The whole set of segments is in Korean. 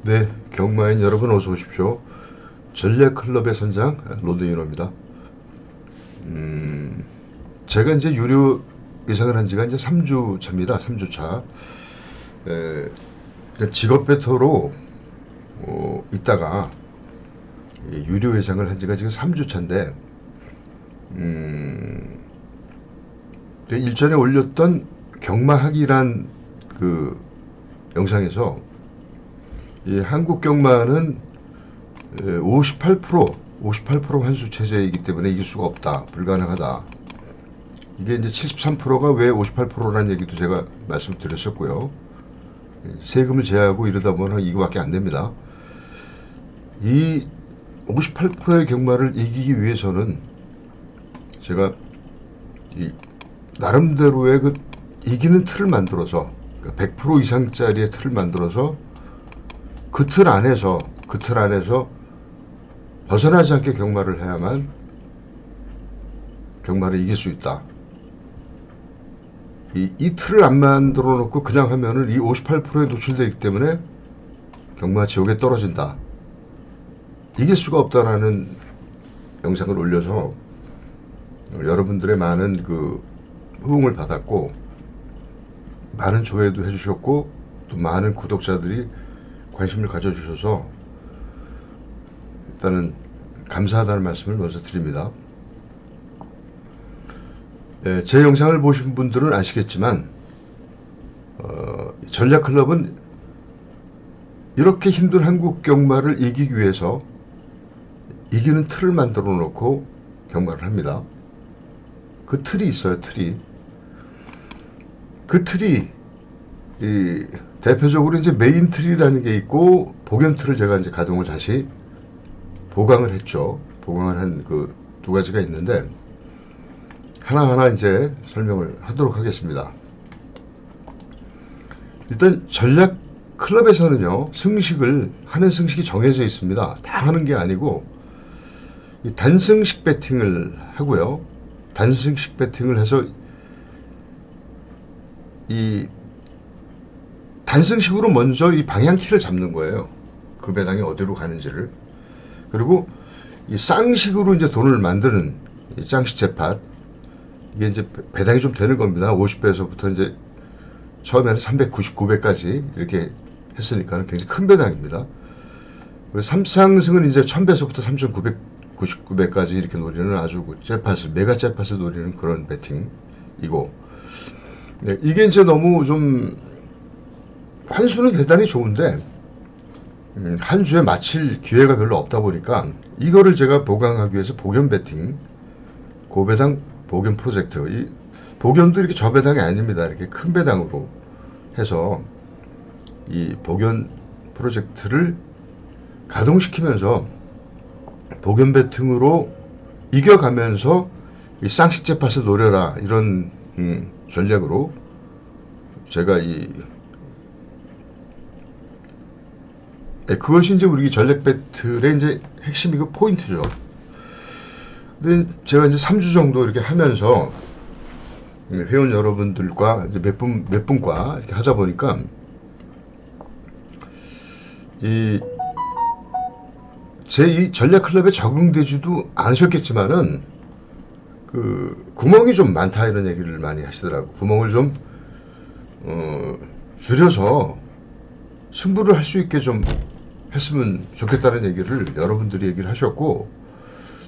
네, 경마인 여러분 어서 오십시오. 전략클럽의 선장 로드윤호입니다. 제가 이제 유료 예상을 한 지가 이제 3주 차입니다. 3주 차. 직업 배터로 있다가 유료 예상을 한 지가 지금 3주 차인데, 일전에 올렸던 경마학이란 그 영상에서 이 한국 경마는 58% 환수 체제이기 때문에 이길 수가 없다, 불가능하다. 이게 이제 73%가 왜 58%라는 얘기도 제가 말씀드렸었고요. 세금을 제하고 이러다 보면 이거밖에 안 됩니다. 이 58%의 경마를 이기기 위해서는 제가 이 나름대로의 그 이기는 틀을 만들어서 100% 이상짜리의 틀을 만들어서 그 틀 안에서 벗어나지 않게 경마를 해야만 경마를 이길 수 있다. 이 틀을 안 만들어 놓고 그냥 하면은 이 58%에 노출되기 때문에 경마 지옥에 떨어진다. 이길 수가 없다라는 영상을 올려서 여러분들의 많은 그 호응을 받았고, 많은 조회도 해주셨고, 또 많은 구독자들이 관심을 가져주셔서 일단은 감사하다는 말씀을 먼저 드립니다. 제 영상을 보신 분들은 아시겠지만 전략클럽은 이렇게 힘든 한국 경마를 이기기 위해서 이기는 틀을 만들어 놓고 경마를 합니다. 그 틀이 있어요. 그 틀이 대표적으로 이제 메인 틀이라는 게 있고, 복연 틀을 제가 이제 가동을 다시 보강을 했죠. 보강을 한 그 두 가지가 있는데, 하나하나 이제 설명을 하도록 하겠습니다. 일단 전략 클럽에서는요, 하는 승식이 정해져 있습니다. 다 하는 게 아니고 단승식 배팅을 하고요. 단승식 배팅을 해서 이 단승식으로 먼저 이 방향키를 잡는 거예요. 그 배당이 어디로 가는지를. 그리고 이 쌍식으로 이제 돈을 만드는 이 쌍식 재팟, 이게 이제 배당이 좀 되는 겁니다. 50배에서부터 이제 처음에는 399배까지 이렇게 했으니까 굉장히 큰 배당입니다. 그리고 삼상승은 이제 1000배에서부터 3999배까지 이렇게 노리는 아주 재팟을, 메가 재팟을 노리는 그런 배팅이고, 네, 이게 이제 너무 좀 환수는 대단히 좋은데 한 주에 마칠 기회가 별로 없다 보니까 이거를 제가 보강하기 위해서 복연 배팅, 고배당 복연 프로젝트, 이 복연도 이렇게 저배당이 아닙니다. 이렇게 큰 배당으로 해서 이 복연 프로젝트를 가동시키면서 복연 배팅으로 이겨가면서 이 쌍식 재팟을 노려라, 이런 전략으로 제가 그것이 이제 우리 전략 배틀의 이제 핵심이고 포인트죠. 근데 제가 이제 3주 정도 이렇게 하면서 회원 여러분들과 이제 몇 분과 이렇게 하다 보니까 제 이 전략 클럽에 적응되지도 않으셨겠지만은 그 구멍이 좀 많다, 이런 얘기를 많이 하시더라고. 구멍을 좀 줄여서 승부를 할 수 있게 좀 했으면 좋겠다는 얘기를 여러분들이 얘기를 하셨고,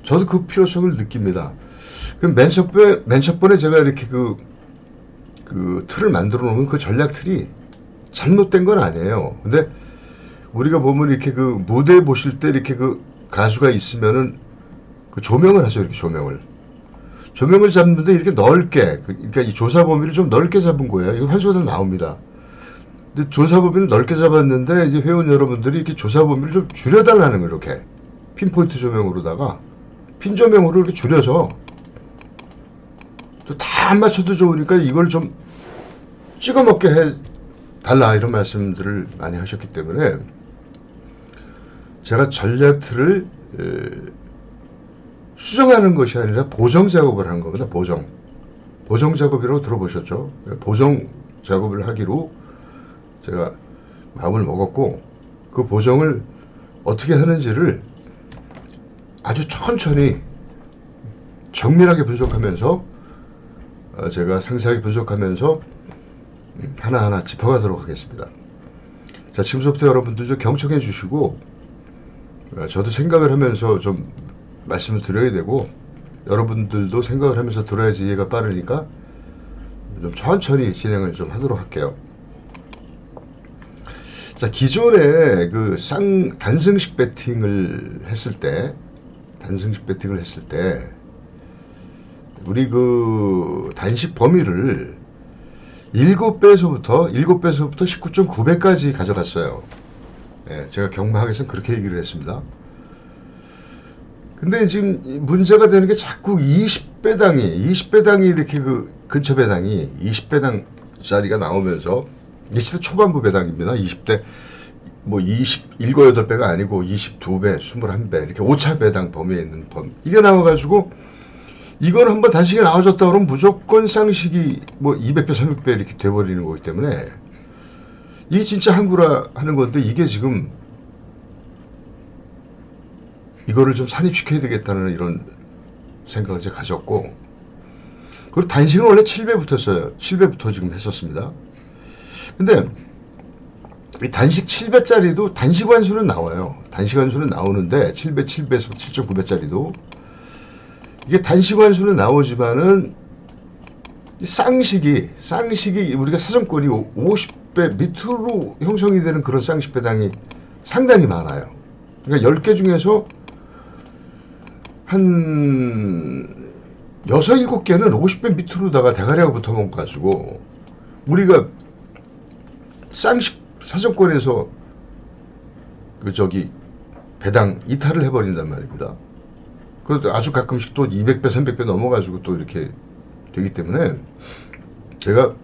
저도 그 필요성을 느낍니다. 그럼 맨 첫 번에 제가 이렇게 그 틀을 만들어 놓은 그 전략 틀이 잘못된 건 아니에요. 근데 우리가 보면 이렇게 그 무대 보실 때 이렇게 그 가수가 있으면은 그 조명을 하죠. 이렇게 조명을 잡는데 이렇게 넓게, 그러니까 이 조사 범위를 좀 넓게 잡은 거예요. 이거 환수가 다 나옵니다. 근데 조사 범위를 넓게 잡았는데 이제 회원 여러분들이 이렇게 조사 범위를 좀 줄여달라는 거예요. 이렇게 핀포인트 조명으로다가 핀 조명으로 이렇게 줄여서, 또 다 안 맞춰도 좋으니까 이걸 좀 찍어 먹게 해 달라, 이런 말씀들을 많이 하셨기 때문에 제가 전략 틀을 수정하는 것이 아니라 보정 작업을 한 겁니다. 보정 작업이라고 들어보셨죠? 보정 작업을 하기로 제가 마음을 먹었고, 그 보정을 어떻게 하는지를 아주 천천히 정밀하게 분석하면서 제가 상세하게 분석하면서 하나하나 짚어가도록 하겠습니다. 자, 지금부터 여러분들 좀 경청해 주시고 저도 생각을 하면서 좀 말씀을 드려야 되고 여러분들도 생각을 하면서 들어야지 이해가 빠르니까 좀 천천히 진행을 좀 하도록 할게요. 자, 기존에 그 단승식 배팅을 했을 때 우리 그 단식 범위를 7배에서부터 19.9배까지 가져갔어요. 예, 제가 경마학에서는 그렇게 얘기를 했습니다. 근데 지금 문제가 되는 게 자꾸 20배당이 이렇게 그 근처 배당이 20배당짜리가 나오면서 이게 진짜 초반부 배당입니다. 20대 뭐 27, 8배가 아니고 22배, 21배 이렇게 5차 배당 범위에 있는 이게 나와가지고 이건 한번 단식에 나와줬다 그러면 무조건 쌍식이 뭐 200배, 300배 이렇게 돼버리는 거기 때문에 이게 진짜 한구라 하는 건데 이게 지금 이거를 좀 산입시켜야 되겠다는 이런 생각을 제가 가졌고, 그리고 단식은 원래 7배부터 7배부터 지금 했었습니다. 근데 이 단식 7배짜리도 단식 환수는 나와요. 단식 환수는 나오는데 7배에서 7.9배짜리도 이게 단식 환수는 나오지만은 쌍식이 우리가 사정권이 50배 밑으로 형성이 되는 그런 쌍식 배당이 상당히 많아요. 그러니까 10개 중에서 한 6, 7개는 50배 밑으로다가 대가리하고 붙어 먹어가지고 우리가 쌍식 사정권에서 배당 이탈을 해버린단 말입니다. 그것도 아주 가끔씩 또 200배, 300배 넘어가지고 또 이렇게 되기 때문에 제가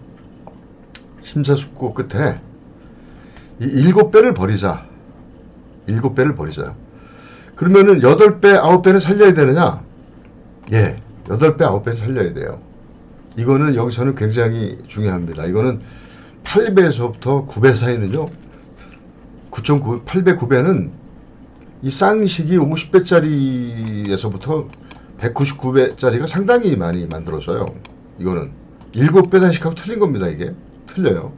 심사숙고 끝에 이 7배를 버리자. 그러면은 8배, 9배는 살려야 되느냐? 예, 8배, 9배는 살려야 돼요. 이거는 여기서는 굉장히 중요합니다. 이거는 8배에서부터 9배 사이는요, 9.9, 8배, 9배는 이 쌍식이 50배짜리에서부터 199배짜리가 상당히 많이 만들어져요. 이거는 7배 단식하고 틀린 겁니다. 이게 틀려요.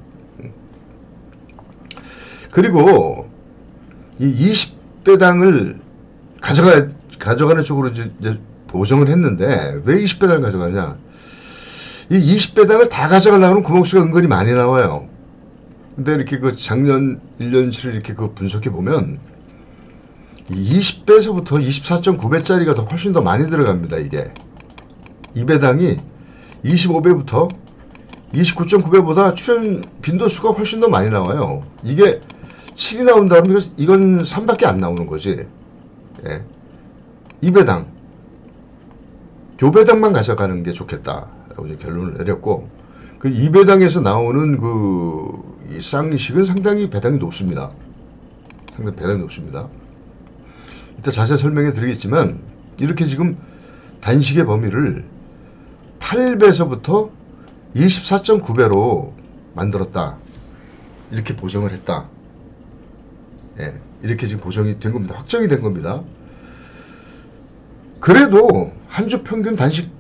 그리고 이 20배당을 가져가는 쪽으로 이제 보정을 했는데 왜 20배당을 가져가냐? 이 20배당을 다 가져가려면 구멍수가 은근히 많이 나와요. 근데 이렇게 그 작년 1년치를 이렇게 그 분석해 보면 20배에서부터 24.9배짜리가 더 훨씬 더 많이 들어갑니다. 이게 이 배당이 25배부터 29.9배보다 출연 빈도수가 훨씬 더 많이 나와요. 이게 7이 나온다면 이건 3밖에 안 나오는 거지. 예. 이 배당 요 배당만 가져가는 게 좋겠다라고 이제 결론을 내렸고, 그 이 배당에서 나오는 이 쌍식은 상당히 배당이 높습니다. 상당히 배당이 높습니다. 이따 자세히 설명해 드리겠지만 이렇게 지금 단식의 범위를 8배에서부터 24.9배로 만들었다. 이렇게 보정을 했다. 예, 이렇게 지금 보정이 된 겁니다. 확정이 된 겁니다. 그래도 한 주 평균 단식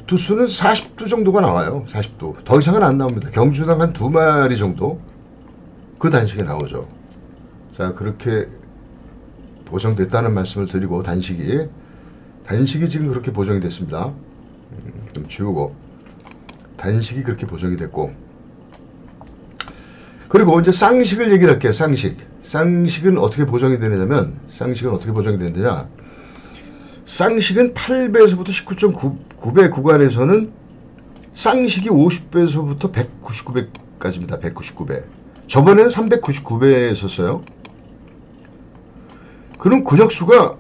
두수는 40두 정도가 나와요. 40두. 더 이상은 안 나옵니다. 경주당 한 2마리 정도 그 단식이 나오죠. 자, 그렇게 보정됐다는 말씀을 드리고 단식이 지금 그렇게 보정이 됐습니다. 좀 지우고 단식이 그렇게 보정이 됐고, 그리고 이제 쌍식을 얘기를 할게요. 쌍식은 어떻게 보정이 되느냐면 쌍식은 8배에서부터 19.9배 구간에서는 쌍식이 50배에서부터 199배까지입니다. 199배. 저번에는 399배였었어요. 그럼 근역수가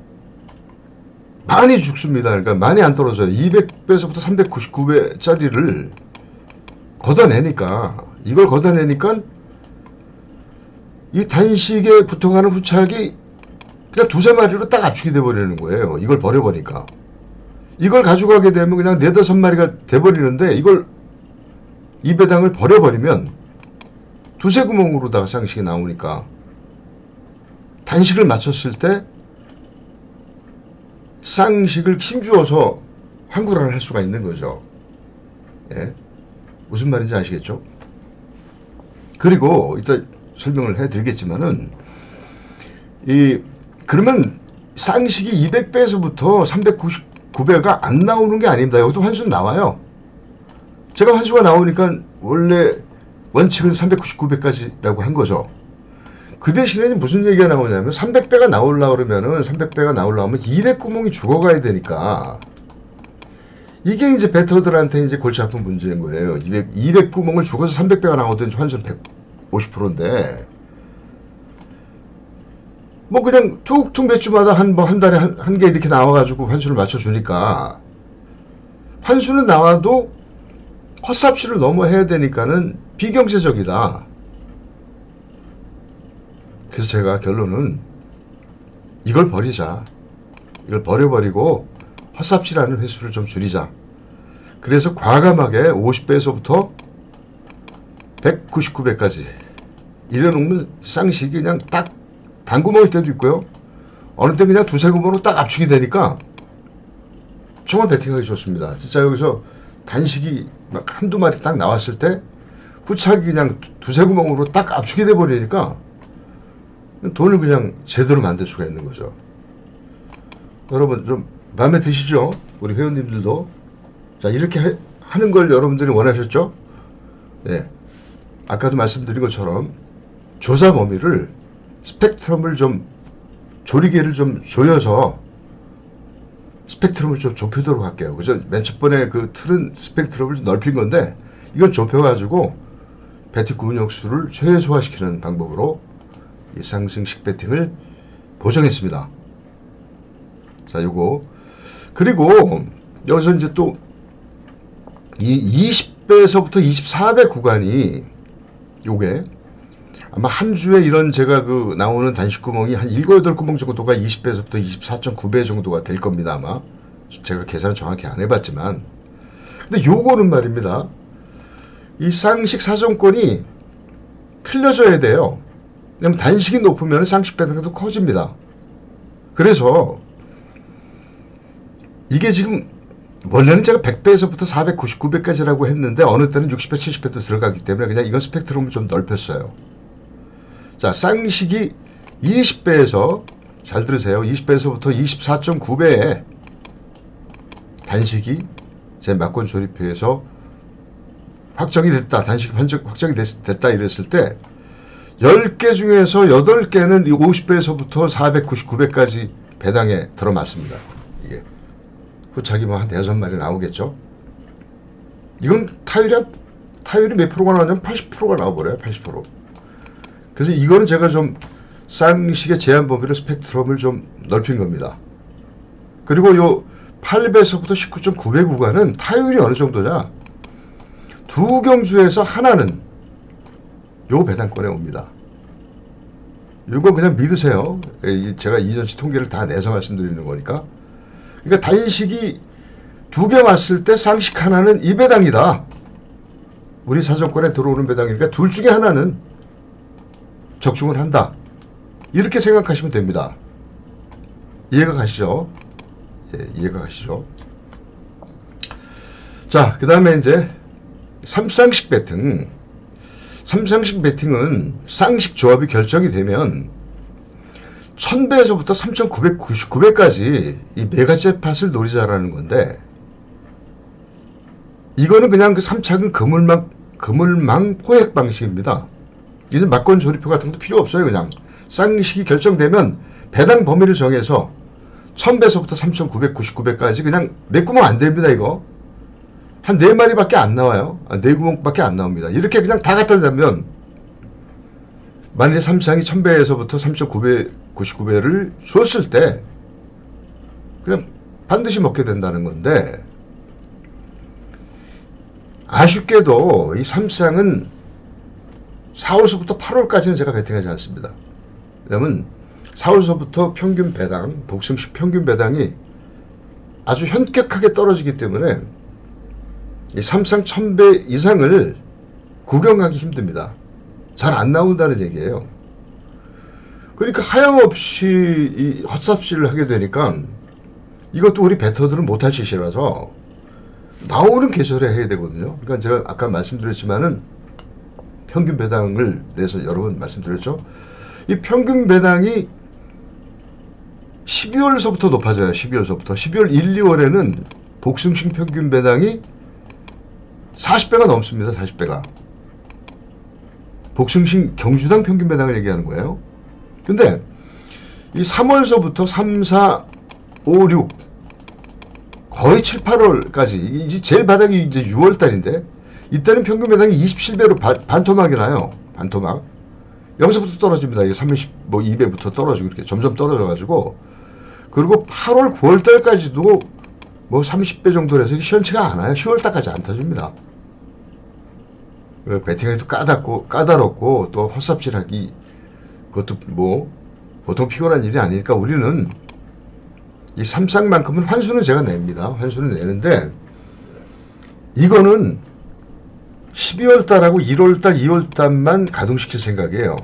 많이 죽습니다. 그러니까 많이 안 떨어져요. 200배에서부터 399배짜리를 이걸 걷어내니까 이 단식에 붙어가는 후착이 그냥 2~3마리로 딱 압축이 돼버리는 거예요. 이걸 버려버리니까. 이걸 가져가게 되면 그냥 4~5마리가 돼버리는데, 이걸 이 배당을 버려버리면 두세 구멍으로다가 쌍식이 나오니까 단식을 마쳤을 때 쌍식을 힘주어서 환구를 할 수가 있는 거죠. 예? 무슨 말인지 아시겠죠? 그리고 이따 설명을 해드리겠지만은 그러면 쌍식이 200배에서부터 399배가 안 나오는 게 아닙니다. 여기도 환수는 나와요. 제가 환수가 나오니까 원래 원칙은 399배까지라고 한 거죠. 그 대신에 무슨 얘기가 나오냐면 300배가 나오려고 그러면은 300배가 나오려면 200구멍이 죽어가야 되니까 이게 이제 배터들한테 이제 골치 아픈 문제인 거예요. 200구멍을 죽어서 300배가 나오든지 환수는 150%인데 뭐 그냥 툭툭 몇 주마다 한 달에 한 개 이렇게 나와가지고 환수를 맞춰주니까 환수는 나와도 헛삽시를 넘어 해야 되니까는 비경제적이다. 그래서 제가 결론은 이걸 버리자. 이걸 버려버리고 헛삽질하는 횟수를 좀 줄이자. 그래서 과감하게 50배에서부터 199배까지 이래놓으면 쌍식이 그냥 딱 단구멍일 때도 있고요. 어느 때 그냥 두세 구멍으로 딱 압축이 되니까 정말 배팅하기 좋습니다. 진짜 여기서 단식이 막 한두 마리 딱 나왔을 때 후착이 그냥 두세 구멍으로 딱 압축이 돼 버리니까 돈을 그냥 제대로 만들 수가 있는 거죠. 여러분 좀 마음에 드시죠? 우리 회원님들도. 자, 이렇게 하는 걸 여러분들이 원하셨죠? 네. 아까도 말씀드린 것처럼 조사 범위를 스펙트럼을 좀 조리개를 좀 조여서 스펙트럼을 좀 좁히도록 할게요. 그죠? 맨 첫 번에 그 틀은 스펙트럼을 좀 넓힌 건데 이건 좁혀가지고 배팅 구은역수를 최소화시키는 방법으로 이 상승식 배팅을 보정했습니다. 자, 요거. 그리고 여기서 이제 또 이 20배에서부터 24배 구간이 요게 아마 한 주에 이런 제가 그 나오는 단식 구멍이 한 7, 8구멍 정도가 20배에서부터 24.9배 정도가 될 겁니다. 아마 제가 계산을 정확히 안 해봤지만 근데 요거는 말입니다. 이 쌍식 사정권이 틀려져야 돼요. 왜냐면 단식이 높으면 쌍식 배당도 커집니다. 그래서 이게 지금 원래는 제가 100배에서부터 499배까지라고 했는데 어느 때는 60배, 70배도 들어가기 때문에 그냥 이건 스펙트럼을 좀 넓혔어요. 자, 쌍식이 20배에서 잘 들으세요. 20배에서부터 24.9배에 단식이 제 막권 조립표에서 확정이 됐다. 단식이 확정이 됐다 이랬을 때 10개 중에서 8개는 50배에서부터 499배까지 배당에 들어맞습니다. 이게 후착이 뭐 한 5마리 나오겠죠. 이건 타율이 몇 프로가 나오냐면 80%가 나와버려요. 80%. 그래서 이거는 제가 좀 쌍식의 제한 범위로 스펙트럼을 좀 넓힌 겁니다. 그리고 요 8배에서부터 19.9배 구간은 타율이 어느 정도냐? 두 경주에서 하나는 요 배당권에 옵니다. 이거 그냥 믿으세요. 제가 이전치 통계를 다 내서 말씀드리는 거니까. 그러니까 단식이 2개 왔을 때 쌍식 하나는 이 배당이다. 우리 사정권에 들어오는 배당이니까 둘 중에 하나는 적중을 한다. 이렇게 생각하시면 됩니다. 이해가 가시죠? 예, 이해가 가시죠? 자, 그 다음에 이제 3쌍식 배팅. 3쌍식 배팅은 쌍식 조합이 결정이 되면 1000배에서부터 3999배까지 이 4가지 팟을 노리자라는 건데 이거는 그냥 그 3착은 그물망 포획 방식입니다. 이제 막권 조립표 같은 것도 필요 없어요. 그냥 쌍식이 결정되면 배당 범위를 정해서 1000배에서부터 3999배까지 그냥 몇 구멍 안 됩니다. 이거 한 4마리밖에 안 나와요. 4구멍밖에 안 나옵니다. 이렇게 그냥 다 갖다 대면 만일에 삼쌍이 1000배에서부터 3999배를 줬을 때 그냥 반드시 먹게 된다는 건데 아쉽게도 이 삼쌍은 4월서부터 8월까지는 제가 배팅하지 않습니다. 왜냐면 4월서부터 평균 배당, 복승식 평균 배당이 아주 현격하게 떨어지기 때문에 이 삼쌍 1000배 이상을 구경하기 힘듭니다. 잘 안 나온다는 얘기예요. 그러니까 하염없이 이 헛삽질을 하게 되니까 이것도 우리 배터들은 못할 짓이라서 나오는 계절에 해야 되거든요. 그러니까 제가 아까 말씀드렸지만은 평균 배당을 내서 여러 번 말씀드렸죠. 이 평균 배당이 12월서부터 높아져요. 12월서부터. 12월 1, 2월에는 복숭신 평균 배당이 40배가 넘습니다. 40배가. 복숭신 경주당 평균 배당을 얘기하는 거예요. 근데 이 3월서부터 3, 4, 5, 6 거의 7, 8월까지 이제 제일 바닥이 이제 6월달인데 이때는 평균 배당이 27배로 반토막이 나요. 반토막. 여기서부터 떨어집니다. 이게 2배부터 떨어지고 이렇게 점점 떨어져가지고 그리고 8월, 9월달까지도 뭐 30배 정도라서 시원치가 않아요. 10월달까지 안 터집니다. 배팅하기 또 까다롭고 또 헛삽질하기 그것도 뭐 보통 피곤한 일이 아니니까 우리는 이 삼쌍만큼은 환수는 제가 냅니다. 환수는 내는데 이거는 12월달하고 1월달, 2월달만 가동시킬 생각이에요.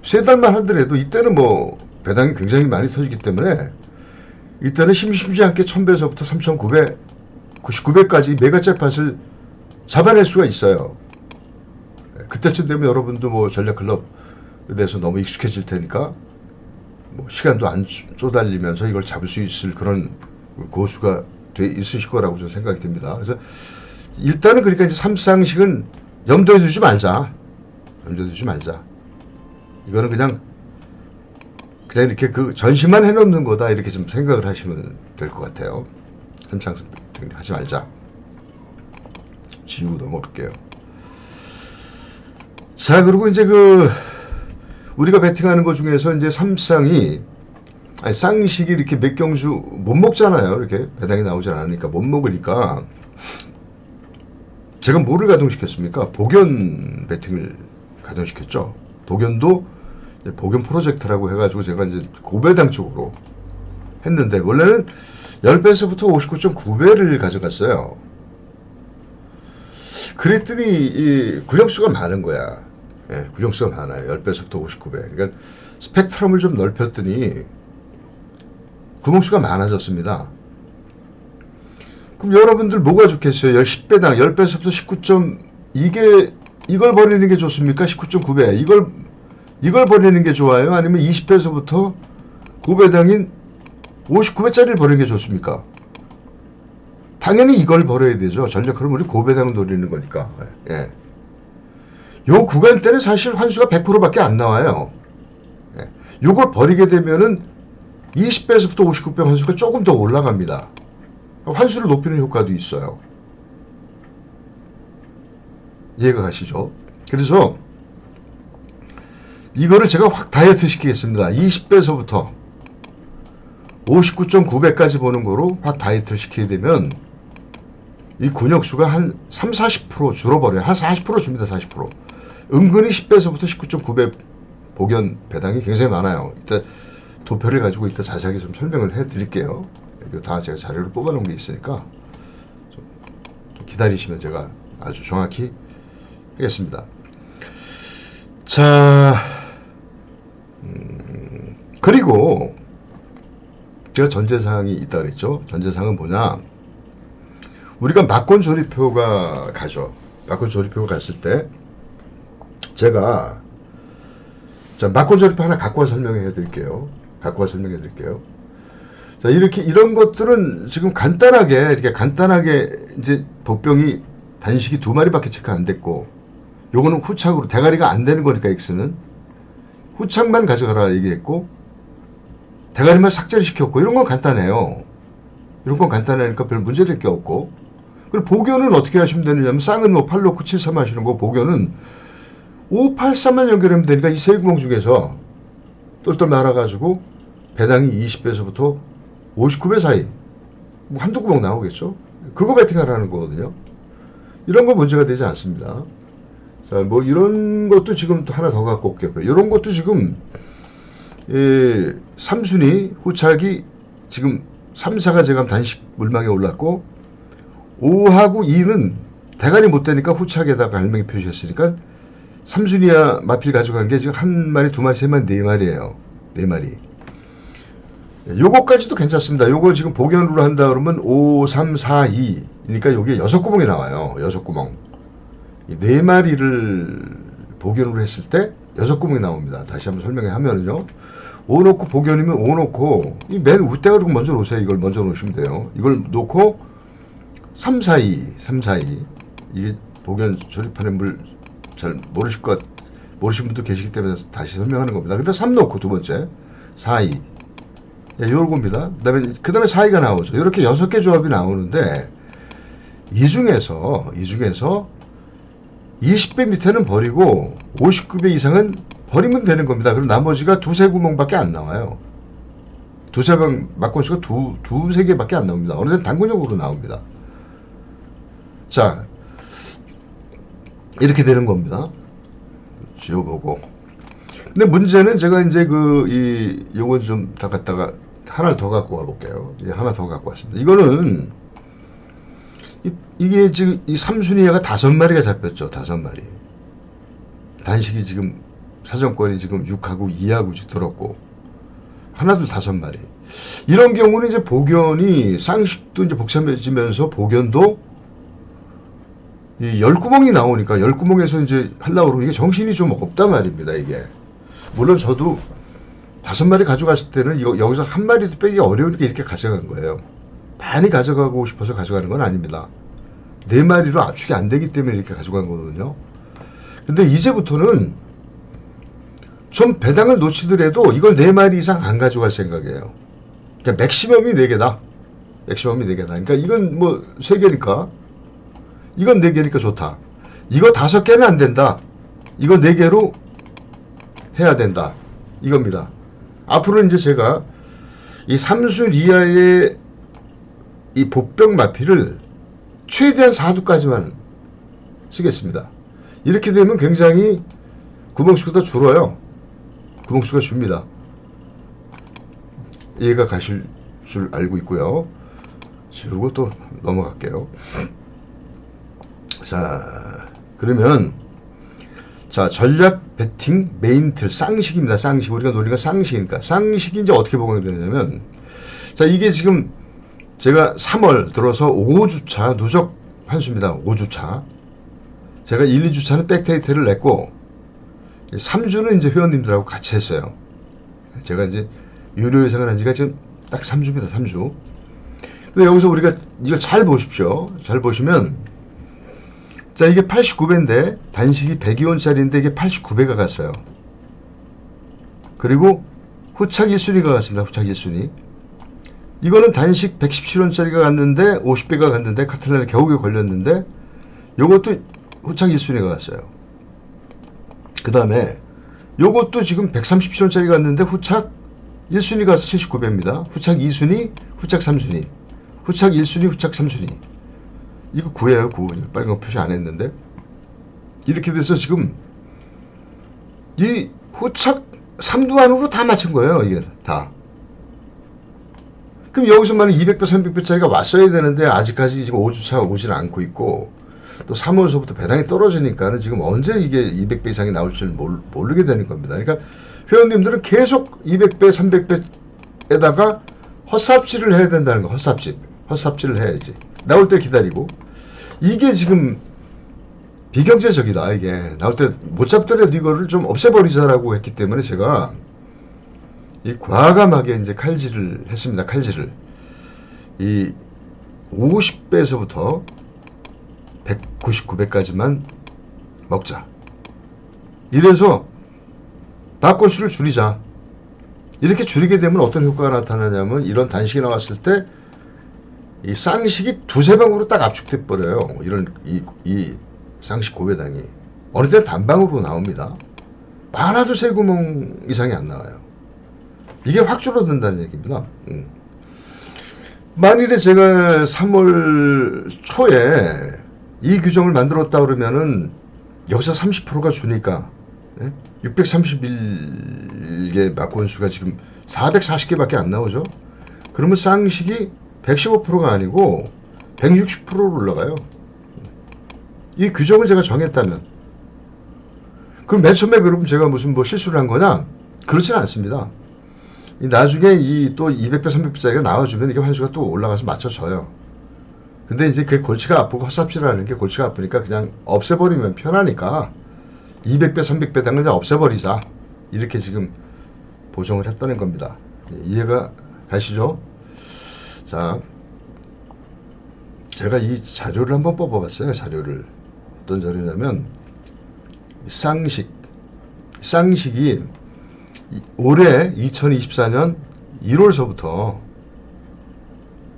세 달만 하더라도 이때는 뭐 배당이 굉장히 많이 터지기 때문에 이때는 심심치 않게 1000배에서부터 3900, 99배까지 메가잭팟을 잡아낼 수가 있어요. 그때쯤 되면 여러분도 뭐 전략클럽에 대해서 너무 익숙해질 테니까 뭐 시간도 안 쪼달리면서 이걸 잡을 수 있을 그런 고수가 돼 있으실 거라고 저는 생각이 듭니다. 그래서 일단은 그러니까 이제 삼쌍식은 염두에 두지 말자. 염두에 두지 말자. 이거는 그냥 이렇게 그 전시만 해놓는 거다 이렇게 좀 생각을 하시면 될 것 같아요. 삼쌍식 하지 말자. 지우고 넘어갈게요. 자, 그리고 이제 우리가 배팅하는 것 중에서 이제 삼쌍이, 쌍식이 이렇게 몇 경주 못 먹잖아요. 이렇게 배당이 나오질 않으니까 못 먹으니까 제가 뭐를 가동시켰습니까? 복연 배팅을 가동시켰죠. 복연도 복연 프로젝트라고 해가지고 제가 이제 고배당 쪽으로 했는데 원래는 10배에서부터 59.9배를 가져갔어요. 그랬더니 이 구역수가 많은 거야. 예, 구역수가 많아요. 10배에서부터 59배. 그러니까 스펙트럼을 좀 넓혔더니 구멍수가 많아졌습니다. 그럼 여러분들 뭐가 좋겠어요? 10배당 10배에서부터 19. 이걸 버리는 게 좋습니까? 19.9배. 이걸 버리는 게 좋아요? 아니면 20배에서부터 고배당인 59배짜리를 버리는 게 좋습니까? 당연히 이걸 버려야 되죠. 전략으로 우리 고배당을 노리는 거니까. 예. 요 구간 때는 사실 환수가 100%밖에 안 나와요. 예. 요걸 버리게 되면은 20배에서부터 59배 환수가 조금 더 올라갑니다. 환수를 높이는 효과도 있어요. 이해가 가시죠? 그래서 이거를 제가 확 다이어트 시키겠습니다. 20배에서부터 59.9배까지 보는 거로 확 다이어트를 시키게 되면 이 근역수가 한 3, 40% 줄어버려요. 한 40% 줍니다. 40%. 은근히 10배에서부터 19.9배 복연 배당이 굉장히 많아요. 이따 도표를 가지고 이따 자세하게 좀 설명을 해드릴게요. 이거 다 제가 자료를 뽑아놓은 게 있으니까 좀 기다리시면 제가 아주 정확히 하겠습니다. 자, 그리고 제가 전제사항이 있다 그랬죠. 전제사항은 뭐냐? 우리가 막권 조립표가 가죠. 막권 조립표가 갔을 때 제가 막권 조립표 하나 갖고 와 설명해 드릴게요. 자, 이런 것들은 지금 간단하게 이제 복병이 단식이 2마리밖에 체크 안 됐고, 요거는 후착으로 대가리가 안 되는 거니까 X는 후착만 가져가라 얘기했고, 대가리만 삭제를 시켰고, 이런 건 간단해요. 이런 건 간단하니까 별 문제될 게 없고. 그리고 복연은 어떻게 하시면 되느냐면, 쌍은 뭐 86973 하시는 거, 복연은 583만 연결하면 되니까 이 세 구멍 중에서 똘똘 말아가지고 배당이 20배에서부터 59배 사이 뭐 한두 구멍 나오겠죠. 그거 배팅하라는 거거든요. 이런 거 문제가 되지 않습니다. 자, 뭐 이런 것도 지금 또 하나 더 갖고 올게요. 이런 것도 지금 3순위 후착이 지금 3, 4가 제가 단식 물망에 올랐고 5하고 2는 대가리 못 되니까 후착에다가 갈매기 표시했으니까 삼순이야 마필 가져간 게 지금 한 마리, 두 마리, 세 마리, 네 마리예요. 네 마리. 요거까지도 괜찮습니다. 요거 지금 복연으로 한다 그러면 5, 3, 4, 2. 그러니까 여기에 6구멍이 나와요. 6구멍. 네 마리를 복연으로 했을 때 6구멍이 나옵니다. 다시 한번 설명해 하면은요. 5 놓고 복연이면 5 놓고 맨 우대가 먼저 놓으세요. 이걸 먼저 놓으시면 돼요. 이걸 놓고 3, 4, 2, 3, 4, 2. 이게 복연 조립하는 물 잘 모르시는 분도 계시기 때문에 다시 설명하는 겁니다. 근데 3 놓고 두 번째 4, 2. 요겁니다. 그 다음에 4, 2가 나오죠. 이렇게 6개 조합이 나오는데 이 중에서 20배 밑에는 버리고 59배 이상은 버리면 되는 겁니다. 그럼 나머지가 두세 구멍밖에 안 나와요. 두세 방 막건수가 두세 개밖에 안 나옵니다. 어느 때는 단군형으로 나옵니다. 자, 이렇게 되는 겁니다. 지워보고. 근데 문제는 제가 이제 요건 좀 다 갖다가 하나를 더 갖고 와볼게요. 하나 더 갖고 왔습니다. 이거는 이게 지금 이 삼순이가 5마리가 잡혔죠. 5마리. 단식이 지금 사정권이 지금 6하고 2하고 들었고 하나도 5마리. 이런 경우는 이제 복연이 쌍식도 이제 복잡해지면서 복연도 이 10구멍이 나오니까 10구멍에서 이제 하려고 그러면 이게 정신이 좀 없단 말입니다. 이게 물론 저도 5마리 가져갔을 때는 여기서 한 마리도 빼기가 어려우니까 이렇게 가져간 거예요. 많이 가져가고 싶어서 가져가는 건 아닙니다. 4마리로 압축이 안 되기 때문에 이렇게 가져간 거거든요. 근데 이제부터는 좀 배당을 놓치더라도 이걸 4마리 이상 안 가져갈 생각이에요. 그러니까 맥시멈이 4개다. 맥시멈이 4개다. 그러니까 이건 뭐 3개니까 이건 4개니까 좋다. 이거 5개는 안 된다. 이거 4개로 해야 된다. 이겁니다. 앞으로 이제 제가 이 삼순 이하의 이 복병 마피를 최대한 4두까지만 쓰겠습니다. 이렇게 되면 굉장히 구멍수가 줄어요. 구멍수가 줍니다. 이해가 가실 줄 알고 있고요. 지우고 또 넘어갈게요. 자, 그러면 자, 전략 배팅 메인 틀 쌍식입니다. 쌍식. 우리가 노리는 건 쌍식이니까. 쌍식이 이제 어떻게 보강이 되냐면, 자, 이게 지금 제가 3월 들어서 5주차 누적 환수입니다. 5주차. 제가 1, 2주차는 백데이터를 냈고 3주는 이제 회원님들하고 같이 했어요. 제가 이제 유료 예상을 한 지가 지금 딱 3주입니다. 3주. 근데 여기서 우리가 이걸 잘 보십시오. 잘 보시면 자, 이게 89배인데 단식이 102원짜리인데 이게 89배가 갔어요. 그리고 후착 1순위가 갔습니다. 후착 1순위. 이거는 단식 117원짜리가 갔는데 50배가 갔는데 카탈란에 겨우겨우 걸렸는데 요것도 후착 1순위가 갔어요. 그 다음에 요것도 지금 137원짜리 갔는데 후착 1순위 가서 79배입니다. 후착 2순위, 후착 3순위. 후착 1순위, 후착 3순위. 이거 9예요, 9. 빨간 거 표시 안 했는데. 이렇게 돼서 지금 이 후착 3두 안으로 다 맞춘 거예요, 이게 다. 그럼 여기서만 200배, 300배짜리가 왔어야 되는데 아직까지 지금 5주차가 오지는 않고 있고 또 3월서부터 배당이 떨어지니까는 지금 언제 이게 200배 이상이 나올지를 모르게 되는 겁니다. 그러니까 회원님들은 계속 200배, 300배에다가 헛삽질을 해야 된다는 거. 헛삽질을 해야지. 나올 때 기다리고. 이게 지금 비경제적이다. 이게 나올 때 못 잡더라도 이거를 좀 없애버리자라고 했기 때문에 제가 이 과감하게 이제 칼질을 했습니다. 칼질을. 이 50배에서부터 199배까지만 먹자. 이래서 바건수를 줄이자. 이렇게 줄이게 되면 어떤 효과가 나타나냐면 이런 단식이 나왔을 때 이 쌍식이 두세 방으로 딱 압축돼 버려요. 이런 이 쌍식 고배당이 어느 때는 단방으로 나옵니다. 많아도 세 구멍 이상이 안 나와요. 이게 확 줄어든다는 얘기입니다. 만일에 제가 3월 초에 이 규정을 만들었다 그러면은 여기서 30%가 주니까 631개 막건수가 지금 440개밖에 안 나오죠. 그러면 쌍식이 115%가 아니고 160%로 올라가요. 이 규정을 제가 정했다면. 그럼 맨 처음에 그럼 제가 무슨 뭐 실수를 한 거냐? 그렇지는 않습니다. 나중에 이 또 200배, 300배짜리가 나와주면 이게 환수가 또 올라가서 맞춰져요. 근데 이제 그 골치가 아프고 헛삽질하는 게 골치가 아프니까 그냥 없애버리면 편하니까 200배, 300배 당을 그냥 없애버리자. 이렇게 지금 보정을 했다는 겁니다. 이해가 가시죠? 자, 제가 이 자료를 한번 뽑아봤어요. 자료를. 어떤 자료냐면 쌍식이 올해 2024년 1월서부터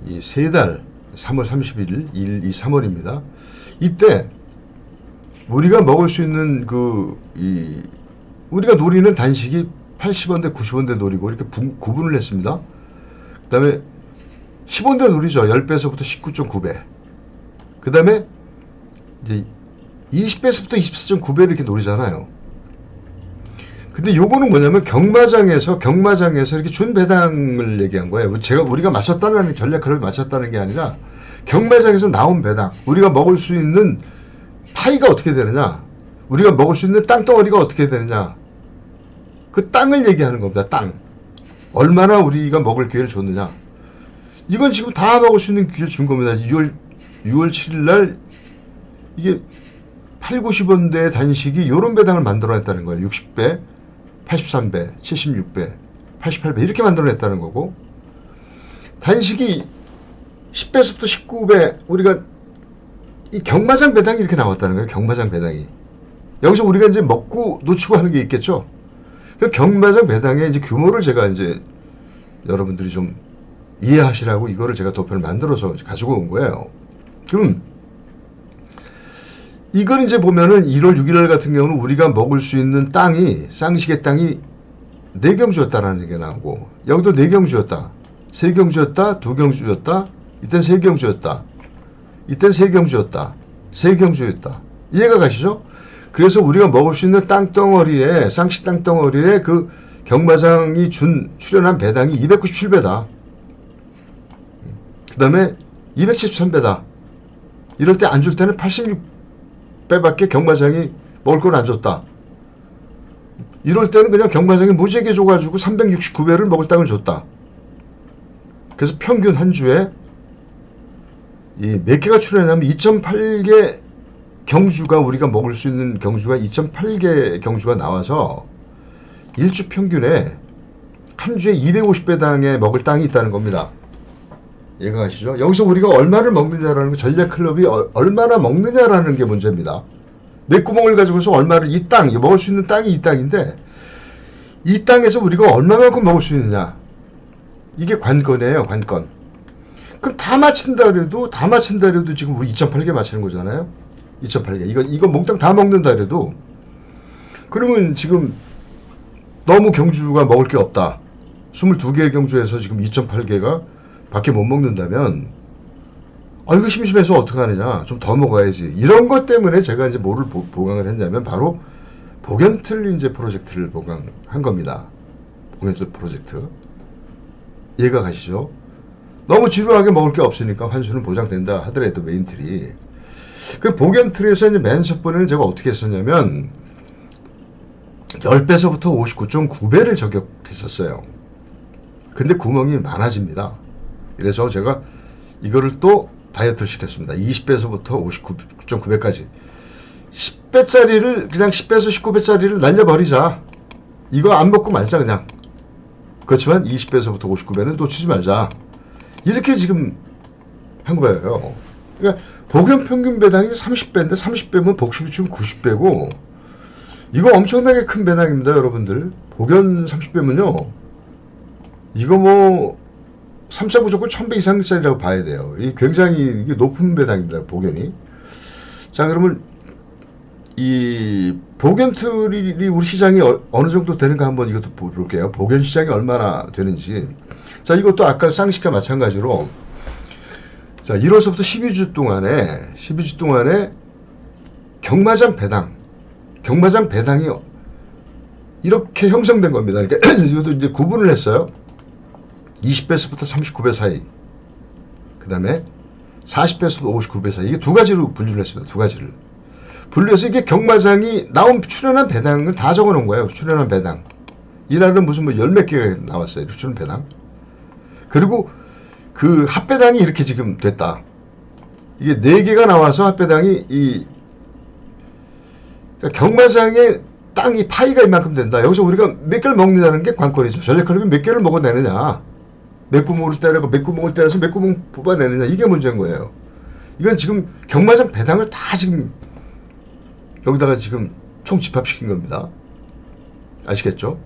이 3달 3월 31일 1, 2, 3월입니다. 이때 우리가 먹을 수 있는 우리가 노리는 단식이 80원대 90원대 노리고 이렇게 구분을 했습니다. 그 다음에 10원대 노리죠. 10배에서부터 19.9배. 그 다음에 이제 20배에서부터 24.9배를 이렇게 노리잖아요. 근데 요거는 뭐냐면 경마장에서 이렇게 준 배당을 얘기한 거예요. 우리가 맞췄다는 전략을 맞췄다는 게 아니라 경마장에서 나온 배당, 우리가 먹을 수 있는 파이가 어떻게 되느냐, 우리가 먹을 수 있는 땅덩어리가 어떻게 되느냐, 그 땅을 얘기하는 겁니다. 땅. 얼마나 우리가 먹을 기회를 줬느냐. 이건 지금 다 먹을 수 있는 기회를 준 겁니다. 6월 7일 날 이게 8, 90원대 단식이 요런 배당을 만들어냈다는 거예요. 60배, 83배, 76배, 88배 이렇게 만들어냈다는 거고, 단식이 10배에서부터 19배 우리가 이 경마장 배당이 이렇게 나왔다는 거예요. 경마장 배당이. 여기서 우리가 이제 먹고 놓치고 하는 게 있겠죠. 그 경마장 배당의 이제 규모를 제가 이제 여러분들이 좀 이해하시라고 이거를 제가 도표를 만들어서 가지고 온 거예요. 그럼 이걸 이제 보면은 1월 6일 같은 경우는 우리가 먹을 수 있는 땅이, 쌍식의 땅이 4경주였다라는 게 나오고, 여기도 4경주였다. 3경주였다. 2경주였다. 이땐 3경주였다. 이땐 3경주였다. 3경주였다. 이해가 가시죠? 그래서 우리가 먹을 수 있는 땅덩어리에, 쌍식 땅덩어리에 그 경마장이 출연한 배당이 297배다. 그 다음에 213배다. 이럴 때 안 줄 때는 86배밖에 경마장이 먹을 걸 안 줬다. 이럴 때는 그냥 경마장이 무지하게 줘가지고 369배를 먹을 땅을 줬다. 그래서 평균 한 주에 몇 개가 출연하면 2.8개 경주가, 우리가 먹을 수 있는 경주가 2.8개 경주가 나와서 일주 평균에 한 주에 250배당에 먹을 땅이 있다는 겁니다. 이해가 가시죠? 여기서 우리가 얼마를 먹느냐라는 거, 전략클럽이 얼마나 먹느냐라는 게 문제입니다. 맥구멍을 가지고서 얼마를, 이 땅, 먹을 수 있는 땅이 이 땅인데 이 땅에서 우리가 얼마만큼 먹을 수 있느냐, 이게 관건이에요. 관건. 그럼 다 맞춘다 그래도 지금 우리 2.8개 맞추는 거잖아요. 2.8개. 이거 몽땅 다 먹는다 그래도, 그러면 지금 너무 경주가 먹을 게 없다. 22개의 경주에서 지금 2.8개가 밖에 못 먹는다면, 이거 심심해서 어떡하느냐, 좀 더 먹어야지. 이런 것 때문에 제가 이제 뭐를 보강을 했냐면 바로 복연틀 이제 프로젝트를 보강한 겁니다. 복연틀 프로젝트. 이해가 가시죠? 너무 지루하게 먹을 게 없으니까 환수는 보장된다 하더라도 메인틀이. 그 복연틀에서 이제 맨 첫 번에는 제가 어떻게 했었냐면 10배서부터 59.9배를 저격했었어요. 근데 구멍이 많아집니다. 그래서 제가 이거를 또 다이어트를 시켰습니다. 20배에서부터 59.9배까지 10배짜리를 그냥 10배에서 19배짜리를 날려버리자. 이거 안 먹고 말자 그냥. 그렇지만 20배에서부터 59배는 놓치지 말자. 이렇게 지금 한 거예요. 그러니까 복연 평균 배당이 30배인데 30배면 복식이 지금 90배고, 이거 엄청나게 큰 배당입니다, 여러분들. 복연 30배면요, 이거 뭐 3사 무조건 1000배 이상짜리라고 봐야 돼요. 이 굉장히 이게 높은 배당입니다, 복연이. 자, 그러면 이 복연틀이 우리 시장이 어느 정도 되는가 한번 이것도 볼게요. 복연 시장이 얼마나 되는지. 자, 이것도 아까 쌍식과 마찬가지로, 자, 1월서부터 12주 동안에 경마장 배당이 이렇게 형성된 겁니다. 그러니까 이것도 이제 구분을 했어요. 20배에서부터 39배 사이, 그 다음에 40배에서부터 59배 사이, 이게 두 가지로 분류를 했습니다. 두 가지를. 분류해서 이게 경마장이 출연한 배당을 다 적어놓은 거예요. 출연한 배당. 이날은 무슨 뭐 열 몇 개가 나왔어요. 출연 배당. 그리고 그 합배당이 이렇게 지금 됐다. 이게 4개가 나와서 합배당이 그러니까 경마장의 땅이 파이가 이만큼 된다. 여기서 우리가 몇 개를 먹느냐는 게 관건이죠. 전략클럽이 몇 개를 먹어내느냐. 몇 구멍을 때리고 몇 구멍을 때려서 몇 구멍 뽑아내느냐. 이게 문제인 거예요. 이건 지금 경마장 배당을 다 지금 여기다가 지금 총 집합시킨 겁니다. 아시겠죠?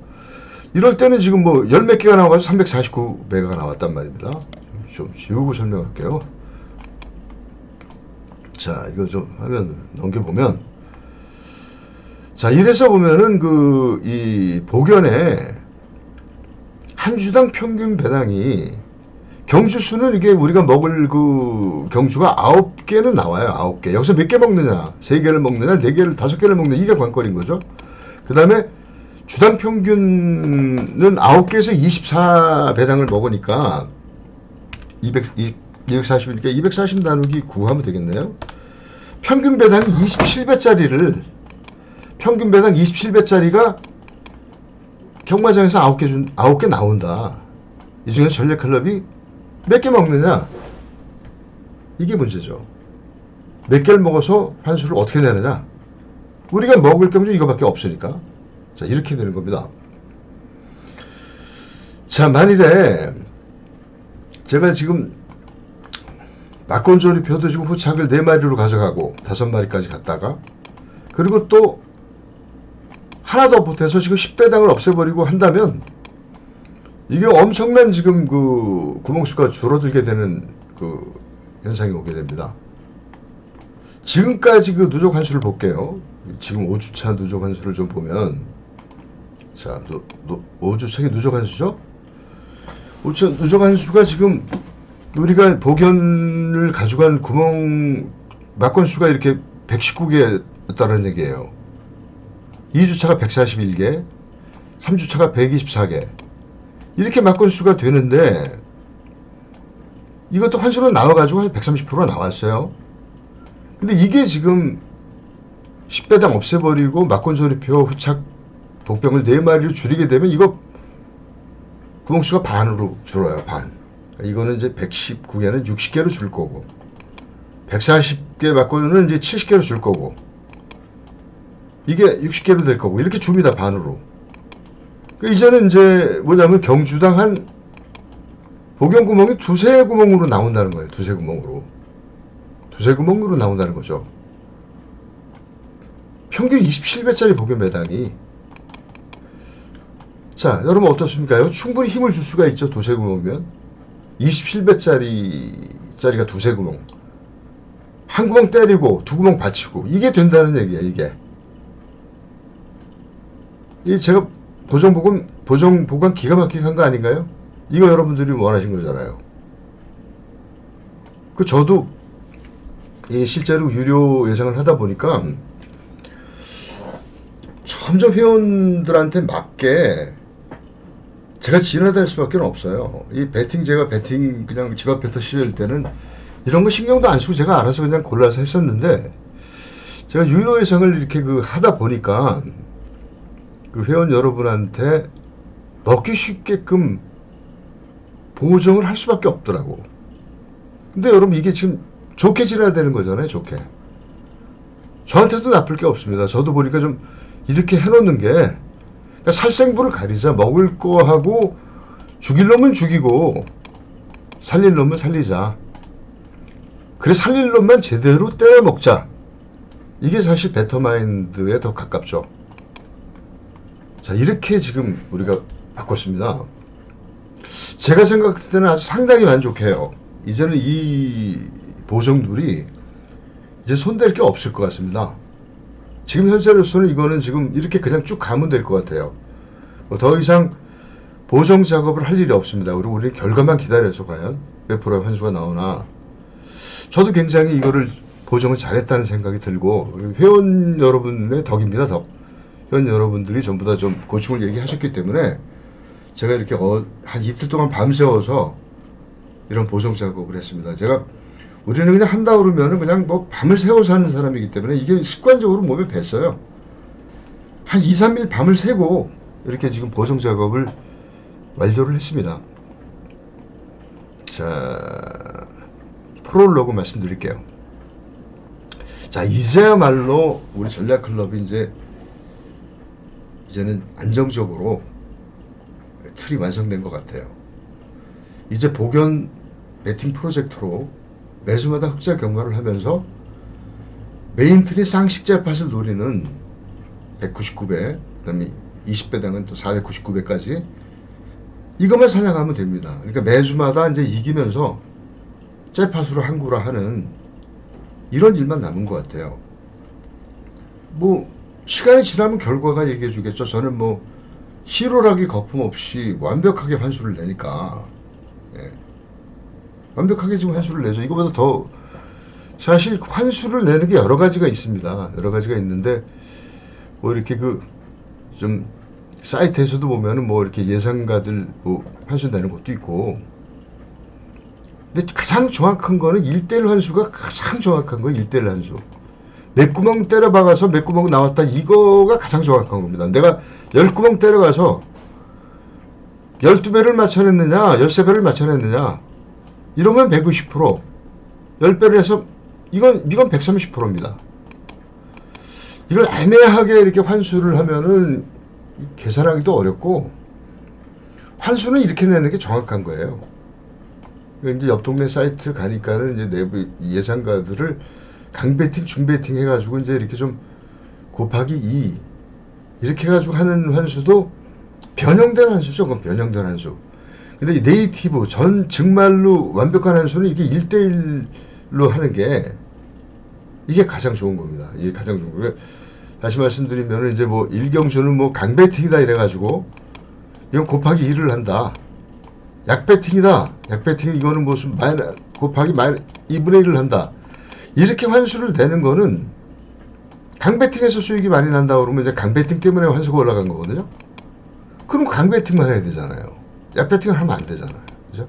이럴 때는 지금 뭐 열 몇 개가 나와가지고 349배가 나왔단 말입니다. 좀 지우고 설명할게요. 자, 이거 좀 화면 넘겨보면, 자, 이래서 보면은 이 복연에 한 주당 평균 배당이 경주수는 이게 우리가 먹을 그 경주가 9개는 나와요. 9개. 여기서 몇 개 먹느냐? 3개를 먹느냐? 4개를, 5개를 먹느냐? 이게 관건인 거죠. 그 다음에 주당 평균은 9개에서 24배당을 먹으니까 240이니까 240 나누기 9 하면 되겠네요. 평균 배당이 27배짜리를 평균 배당 27배짜리가 경마장에서 9개 나온다. 이 중에 전략클럽이 몇 개 먹느냐? 이게 문제죠. 몇 개를 먹어서 환수를 어떻게 내느냐? 우리가 먹을 경주 이거밖에 없으니까. 자, 이렇게 되는 겁니다. 자, 만일에 제가 지금 막건조리표도 지금 후착을 4마리로 가져가고 5마리까지 갔다가 그리고 또 하나 더 보태서 지금 10배당을 없애버리고 한다면 이게 엄청난 지금 그 구멍수가 줄어들게 되는 그 현상이 오게 됩니다. 지금까지 그 누적 환수를 볼게요. 지금 5주차 누적 환수를 좀 보면, 자, 5주차기 누적 환수죠? 5주차 누적 환수가 지금 우리가 복연을 가져간 구멍 막건수가 이렇게 119개였다는 얘기예요. 2주차가 141개, 3주차가 124개. 이렇게 막건수가 되는데 이것도 환수로 나와가지고 한 130%가 나왔어요. 근데 이게 지금 10배당 없애버리고 막건조리표 후착 복병을 4마리로 줄이게 되면 이거 구멍수가 반으로 줄어요. 반. 이거는 이제 119개는 60개로 줄 거고 140개 막건은 이제 70개로 줄 거고 이게 60개로 될 거고 이렇게 줍니다. 반으로. 이제는 이제 뭐냐면 경주당 한 복연 구멍이 2-3 구멍으로 나온다는 거예요. 2-3 구멍으로. 2-3 구멍으로 나온다는 거죠. 평균 27배짜리 복연 배당이. 자, 여러분 어떻습니까? 충분히 힘을 줄 수가 있죠. 2-3 구멍이면. 27배짜리가 2-3 구멍. 한 구멍 때리고 2구멍 받치고 이게 된다는 얘기야. 이게. 이 제가 보정 보관 기가 막히게 한 거 아닌가요? 이거 여러분들이 원하신 거잖아요. 저도 실제로 유료 예상을 하다 보니까 점점 회원들한테 맞게 제가 진화될 수밖에 없어요. 제가 배팅 그냥 집 앞에서 실을 때는 이런 거 신경도 안 쓰고 제가 알아서 그냥 골라서 했었는데 제가 유료 예상을 이렇게 하다 보니까 회원 여러분한테 먹기 쉽게끔 보정을 할 수밖에 없더라고. 근데 여러분 이게 지금 좋게 지나야 되는 거잖아요. 좋게. 저한테도 나쁠 게 없습니다. 저도 보니까 좀 이렇게 해놓는 게 그러니까 살생부를 가리자. 먹을 거 하고 죽일 놈은 죽이고 살릴 놈은 살리자. 그래 살릴 놈만 제대로 떼어 먹자. 이게 사실 베터마인드에 더 가깝죠. 자, 이렇게 지금 우리가 바꿨습니다. 제가 생각할 때는 아주 상당히 만족해요. 이제는 이 보정들이 이제 손댈 게 없을 것 같습니다. 지금 현재로서는 이거는 지금 이렇게 그냥 쭉 가면 될 것 같아요. 더 이상 보정 작업을 할 일이 없습니다. 그리고 우리는 결과만 기다려서 과연 몇 프로의 환수가 나오나. 저도 굉장히 이거를 보정을 잘했다는 생각이 들고 회원 여러분의 덕입니다. 덕. 회원 여러분들이 전부 다 좀 고충을 얘기하셨기 때문에 제가 이렇게 한 이틀 동안 밤새워서 이런 보정 작업을 했습니다. 제가 우리는 그냥 한다 그러면은 그냥 뭐 밤을 새워 사는 사람이기 때문에 이게 습관적으로 몸에 뱄어요. 한 2, 3일 밤을 새고 이렇게 지금 보정 작업을 완료를 했습니다. 자, 프롤로그 말씀드릴게요. 자, 이제야말로 우리 전략클럽이 이제는 안정적으로 틀이 완성된 것 같아요. 이제 복연 배팅 프로젝트로 매주마다 흑자 경과를 하면서 메인 틀이 쌍식 재팟을 노리는 199배, 그 다음에 20배당은 또 499배까지 이것만 사냥하면 됩니다. 그러니까 매주마다 이제 이기면서 재팟으로 한구라 하는 이런 일만 남은 것 같아요. 뭐 시간이 지나면 결과가 얘기해 주겠죠. 저는 뭐 실오라기 거품 없이 완벽하게 환수를 내니까, 예. 완벽하게 지금 환수를 내죠. 이거보다 더 사실 환수를 내는 게 여러 가지가 있습니다. 여러 가지가 있는데 뭐 이렇게 그 좀 사이트에서도 보면은 뭐 이렇게 예상가들 뭐 환수 내는 것도 있고, 근데 가장 정확한 거는 1대1 환수가 가장 정확한 거예요. 1대1 환수. 맥구멍 때려 박아서 맥구멍 나왔다, 이거가 가장 정확한 겁니다. 내가 10구멍 때려가서 12배를 맞춰냈느냐 13배를 맞춰냈느냐 이러면 190%, 10배를 해서 이건 130%입니다. 이걸 애매하게 이렇게 환수를 하면은 계산하기도 어렵고, 환수는 이렇게 내는 게 정확한 거예요. 이제 옆 동네 사이트 가니까는 이제 내부 예상가들을 강배팅, 중배팅 해가지고 이제 이렇게 좀 곱하기 2 이렇게 해가지고 하는 환수도 변형된 환수죠. 그건 변형된 환수. 근데 네이티브 전 정말로 완벽한 환수는 이게 1대1로 하는 게 이게 가장 좋은 겁니다. 이게 가장 좋은 거예요. 다시 말씀드리면 이제 뭐 일경주는 뭐 강배팅이다 이래가지고 이건 곱하기 2를 한다. 약배팅이다. 약배팅 이거는 무슨 곱하기 2분의 1을 한다. 이렇게 환수를 내는 거는 강배팅에서 수익이 많이 난다 그러면 이제 강배팅 때문에 환수가 올라간 거거든요. 그럼 강배팅만 해야 되잖아요. 약배팅을 하면 안 되잖아요. 그죠?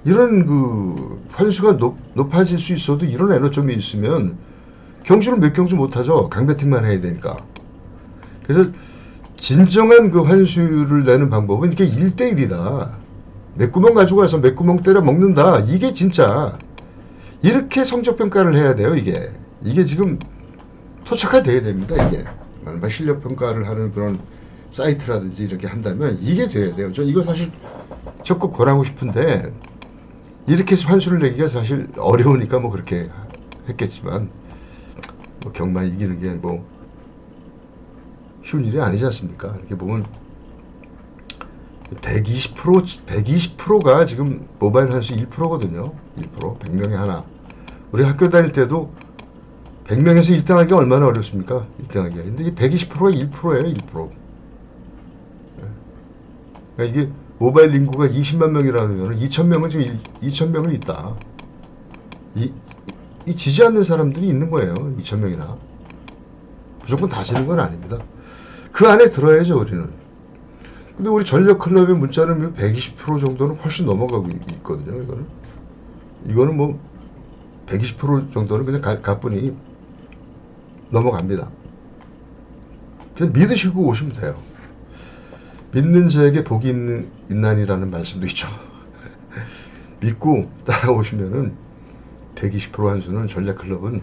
이런 그 환수가 높아질 수 있어도 이런 에너점이 있으면 경주를 몇 경주 못하죠. 강배팅만 해야 되니까. 그래서 진정한 그 환수를 내는 방법은 이게 1대1이다. 맥구멍 가지고 와서 맥구멍 때려 먹는다. 이게 진짜 이렇게 성적평가를 해야 돼요. 이게 지금 토착화돼야 됩니다. 이게 실력평가를 하는 그런 사이트라든지 이렇게 한다면 이게 돼야 돼요. 저 이거 사실 적극 권하고 싶은데 이렇게 해서 환수를 내기가 사실 어려우니까 뭐 그렇게 했겠지만, 뭐 경마 이기는 게 뭐 쉬운 일이 아니지 않습니까? 이렇게 보면 120%가 지금 모바일 환수 1%거든요. 1%. 100명에 하나. 우리 학교 다닐 때도 100명에서 1등 하기가 얼마나 어렵습니까? 1등 하기가. 근데 이 120%가 1%예요. 1%. 그러니까 이게 모바일 인구가 20만 명이라면 2,000명은 지금 2,000명은 있다. 이 지지 않는 사람들이 있는 거예요. 2,000명이나. 무조건 다 지는 건 아닙니다. 그 안에 들어야죠, 우리는. 근데 우리 전력클럽의 문자는 120% 정도는 훨씬 넘어가고 있거든요, 이거는 뭐 120% 정도는 그냥 가뿐히 넘어갑니다. 그냥 믿으시고 오시면 돼요. 믿는 자에게 복이 있나니라는 말씀도 있죠. 믿고 따라오시면은 120% 환수는 전략클럽은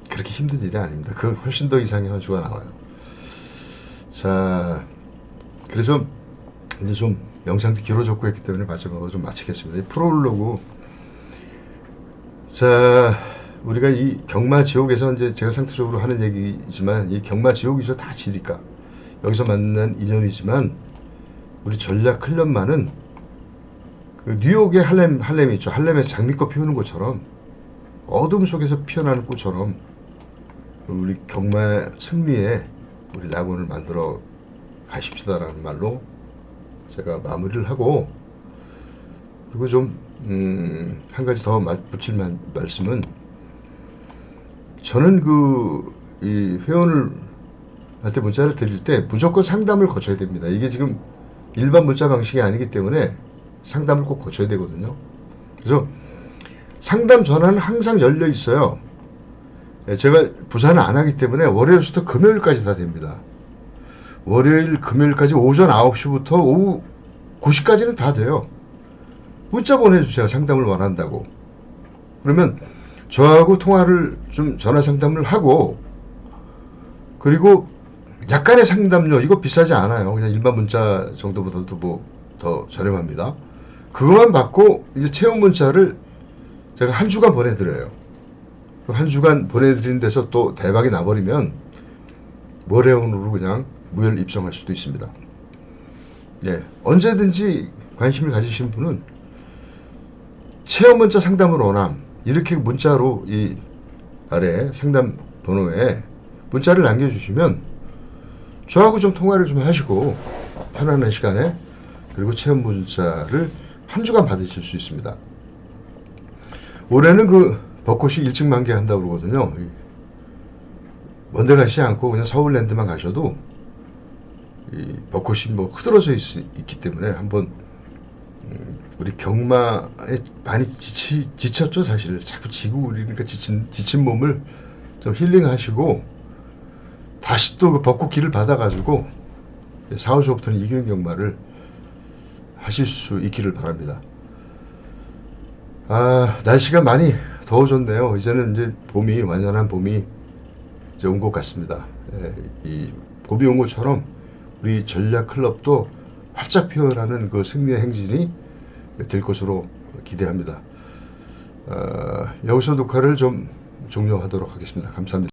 그렇게 힘든 일이 아닙니다. 그 훨씬 더 이상의 환수가 나와요. 자, 그래서 이제 좀 영상도 길어졌고 했기 때문에 마지막으로 좀 마치겠습니다. 이 프롤로그. 자, 우리가 이 경마 지옥에서 이제 제가 상투적으로 하는 얘기지만 이 경마 지옥에서 다 지니까 여기서 만난 인연이지만 우리 전략 클럽만은 그 뉴욕의 할렘이 있죠. 할렘에서 장미꽃 피우는 것처럼 어둠 속에서 피어나는 꽃처럼 우리 경마 승리에 우리 낙원을 만들어 가십시다라는 말로 제가 마무리를 하고, 그리고 좀 한 가지 더 붙일 말씀은, 저는 이 회원을 한테 문자를 드릴 때 무조건 상담을 거쳐야 됩니다. 이게 지금 일반 문자 방식이 아니기 때문에 상담을 꼭 거쳐야 되거든요. 그래서 상담 전화는 항상 열려 있어요. 제가 부산을 안 하기 때문에 월요일부터 금요일까지 다 됩니다. 월요일, 금요일까지 오전 9시부터 오후 9시까지는 다 돼요. 문자 보내주세요. 상담을 원한다고. 그러면 저하고 통화를 좀 전화 상담을 하고, 그리고 약간의 상담료, 이거 비싸지 않아요. 그냥 일반 문자 정도보다도 뭐 더 저렴합니다. 그것만 받고 이제 체험 문자를 제가 한 주간 보내드려요. 한 주간 보내드리는 데서 또 대박이 나버리면 월회원으로 그냥 무혈 입성할 수도 있습니다. 예, 언제든지 관심을 가지신 분은 체험 문자 상담을 원함, 이렇게 문자로 이 아래 상담 번호에 문자를 남겨주시면 저하고 좀 통화를 좀 하시고 편안한 시간에, 그리고 체험 문자를 한 주간 받으실 수 있습니다. 올해는 그 벚꽃이 일찍 만개한다고 그러거든요. 먼데 가시지 않고 그냥 서울랜드만 가셔도 이 벚꽃이 뭐 흐드러져 있기 때문에 한번 우리 경마에 많이 지쳤죠. 사실 자꾸 지고 우리니까 지친 몸을 좀 힐링하시고 다시 또 그 벚꽃 길을 받아가지고 4, 5시부터는 이기는 경마를 하실 수 있기를 바랍니다. 날씨가 많이 더워졌네요. 이제는 이제 봄이, 완전한 봄이 이제 온 것 같습니다. 이 봄이 온 것처럼 우리 전략클럽도 활짝 피어나는 그 승리의 행진이 될 것으로 기대합니다. 여기서 녹화를 좀 종료하도록 하겠습니다. 감사합니다.